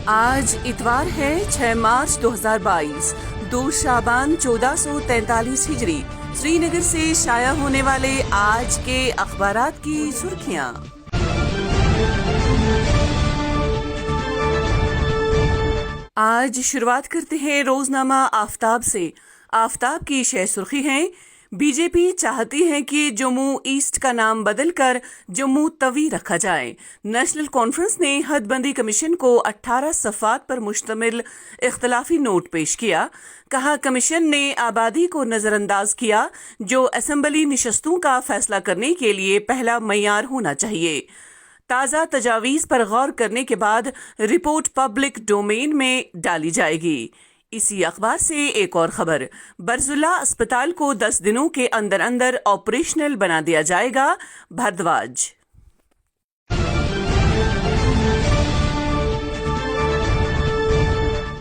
آج اتوار ہے 6 مارچ 2022 2 شعبان 1443 ہجری۔ سری نگر سے شائع ہونے والے آج کے اخبارات کی سرخیاں۔ آج شروعات کرتے ہیں روزنامہ آفتاب سے۔ آفتاب کی شہ سرخی ہیں: بی جے پی چاہتی ہے کہ جموں ایسٹ کا نام بدل کر جموں توی رکھا جائے۔ نیشنل کانفرنس نے حد بندی کمیشن کو 18 صفحات پر مشتمل اختلافی نوٹ پیش کیا۔ کہا کمیشن نے آبادی کو نظر انداز کیا، جو اسمبلی نشستوں کا فیصلہ کرنے کے لیے پہلا معیار ہونا چاہیے۔ تازہ تجاویز پر غور کرنے کے بعد رپورٹ پبلک ڈومین میں ڈالی جائے گی۔ اسی اخبار سے ایک اور خبر: برزولہ اسپتال کو 10 دنوں کے اندر اندر آپریشنل بنا دیا جائے گا۔ بھردواج۔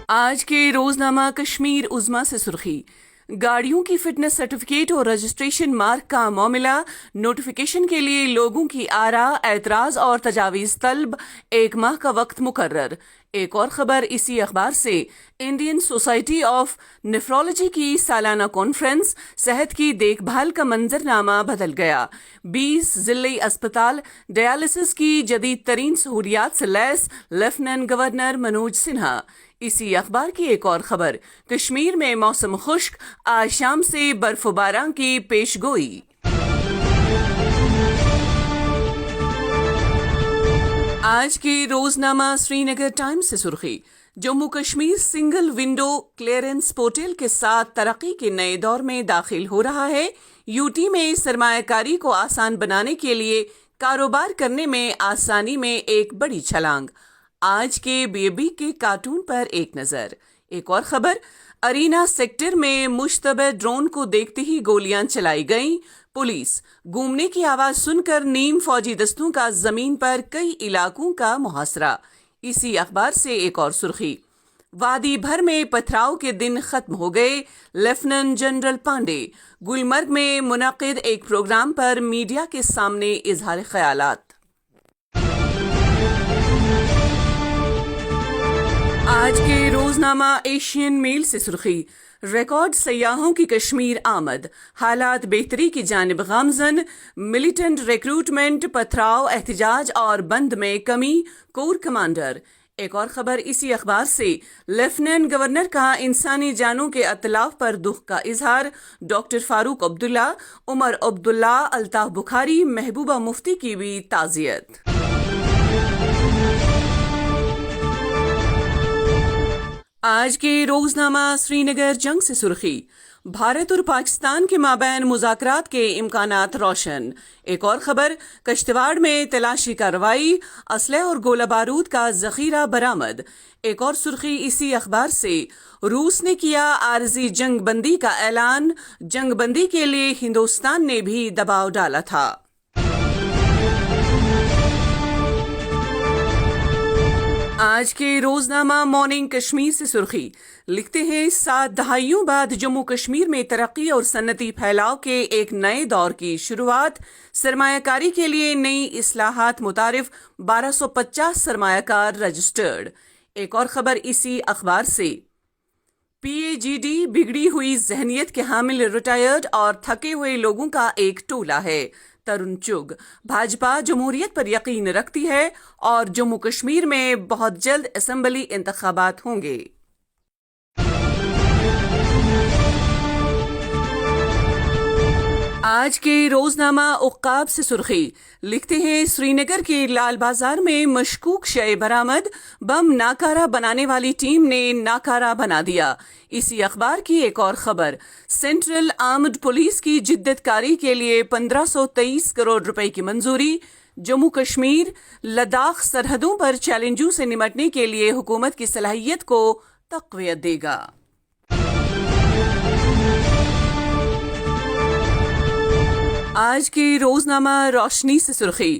آج کے روزنامہ کشمیر عظمیٰ سے سرخی: گاڑیوں کی فٹنس سرٹیفکیٹ اور رجسٹریشن مارک کا معاملہ، نوٹیفیکیشن کے لیے لوگوں کی آراء، اعتراض اور تجاویز طلب، 1 ماہ کا وقت مقرر۔ ایک اور خبر اسی اخبار سے: انڈین سوسائٹی آف نیفرولوجی کی سالانہ کانفرنس، صحت کی دیکھ بھال کا منظرنامہ بدل گیا۔ 20 ضلعی اسپتال ڈیالسس کی جدید ترین سہولیات سے لیس، لیفٹیننٹ گورنر منوج سنہا۔ اسی اخبار کی ایک اور خبر: کشمیر میں موسم خشک، آج شام سے برف و باران کی پیش گوئی۔ آج کے روزنامہ سری نگر ٹائمز سے سرخی: Jammu Kashmir single window clearance portal کے ساتھ ترقی کے نئے دور میں داخل ہو رہا ہے۔ یو ٹی میں سرمایہ کاری کو آسان بنانے کے لیے کاروبار کرنے میں آسانی میں ایک بڑی چھلانگ۔ آج کے بی کے کارٹون پر ایک نظر۔ ایک اور خبر: ارینا سیکٹر میں مشتبہ ڈرون کو دیکھتے ہی گولیاں چلائی گئیں۔ پولیس گھومنے کی آواز سن کر نیم فوجی دستوں کا زمین پر کئی علاقوں کا محاصرہ۔ اسی اخبار سے ایک اور سرخی: وادی بھر میں پتھراؤ کے دن ختم ہو گئے، لیفٹیننٹ جنرل پانڈے۔ گلمرگ میں منعقد ایک پروگرام پر میڈیا کے سامنے اظہار خیالات۔ آج کے روزنامہ ایشین میل سے سرخی: ریکارڈ سیاحوں کی کشمیر آمد، حالات بہتری کی جانب گامزن، ملیٹنٹ ریکروٹمنٹ، پتھراؤ، احتجاج اور بند میں کمی، کور کمانڈر۔ ایک اور خبر اسی اخبار سے: لیفٹیننٹ گورنر کا انسانی جانوں کے اتلاف پر دکھ کا اظہار، ڈاکٹر فاروق عبداللہ، عمر عبداللہ، الطاف بخاری، محبوبہ مفتی کی بھی تعزیت۔ آج کے روزنامہ سری نگر جنگ سے سرخی: بھارت اور پاکستان کے مابین مذاکرات کے امکانات روشن۔ ایک اور خبر: کشتواڑ میں تلاشی کارروائی، اسلحہ اور گولہ بارود کا ذخیرہ برآمد۔ ایک اور سرخی اسی اخبار سے: روس نے کیا عارضی جنگ بندی کا اعلان، جنگ بندی کے لیے ہندوستان نے بھی دباؤ ڈالا تھا۔ آج کے روزنامہ مارننگ کشمیر سے سرخی لکھتے ہیں: 7 دہائیوں بعد جموں کشمیر میں ترقی اور صنعتی پھیلاؤ کے ایک نئے دور کی شروعات، سرمایہ کاری کے لیے نئی اصلاحات متعارف، 1250 سرمایہ کار رجسٹرڈ۔ ایک اور خبر اسی اخبار سے: پی اے جی ڈی بگڑی ہوئی ذہنیت کے حامل ریٹائرڈ اور تھکے ہوئے لوگوں کا ایک ٹولہ ہے۔ ترن چگ: بھاجپا جمہوریت پر یقین رکھتی ہے اور جموں کشمیر میں بہت جلد اسمبلی انتخابات ہوں گے۔ آج کے روزنامہ عقاب سے سرخی لکھتے ہیں: سری نگر کے لال بازار میں مشکوک شے برآمد، بم ناکارہ بنانے والی ٹیم نے ناکارہ بنا دیا۔ اسی اخبار کی ایک اور خبر: سینٹرل آرمڈ پولیس کی جدت کاری کے لیے 1523 کروڑ روپے کی منظوری۔ جموں کشمیر لداخ سرحدوں پر چیلنجوں سے نمٹنے کے لیے حکومت کی صلاحیت کو تقویت دے گا۔ آج کے روزنامہ روشنی سے سرخی: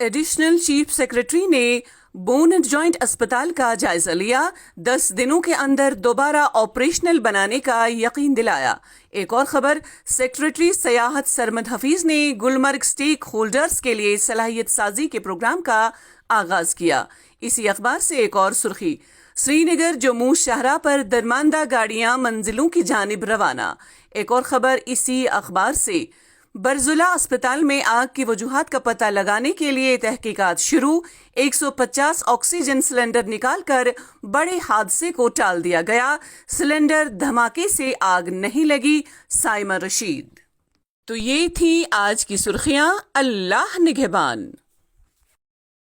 ایڈیشنل چیف سیکرٹری نے بون اینڈ جوائنٹ اسپتال کا جائزہ لیا، 10 دنوں کے اندر دوبارہ آپریشنل بنانے کا یقین دلایا۔ ایک اور خبر: سیکرٹری سیاحت سرمد حفیظ نے گلمرگ سٹیک ہولڈرز کے لیے صلاحیت سازی کے پروگرام کا آغاز کیا۔ اسی اخبار سے ایک اور سرخی، سری نگر جموں شاہراہ پر درماندہ گاڑیاں منزلوں کی جانب روانہ۔ ایک اور خبر اسی اخبار سے، برزولہ اسپتال میں آگ کی وجوہات کا پتہ لگانے کے لیے تحقیقات شروع، 150 آکسیجن سلنڈر نکال کر بڑے حادثے کو ٹال دیا گیا، سلنڈر دھماکے سے آگ نہیں لگی، سائمہ رشید۔ تو یہ تھی آج کی سرخیاں، اللہ نگہبان۔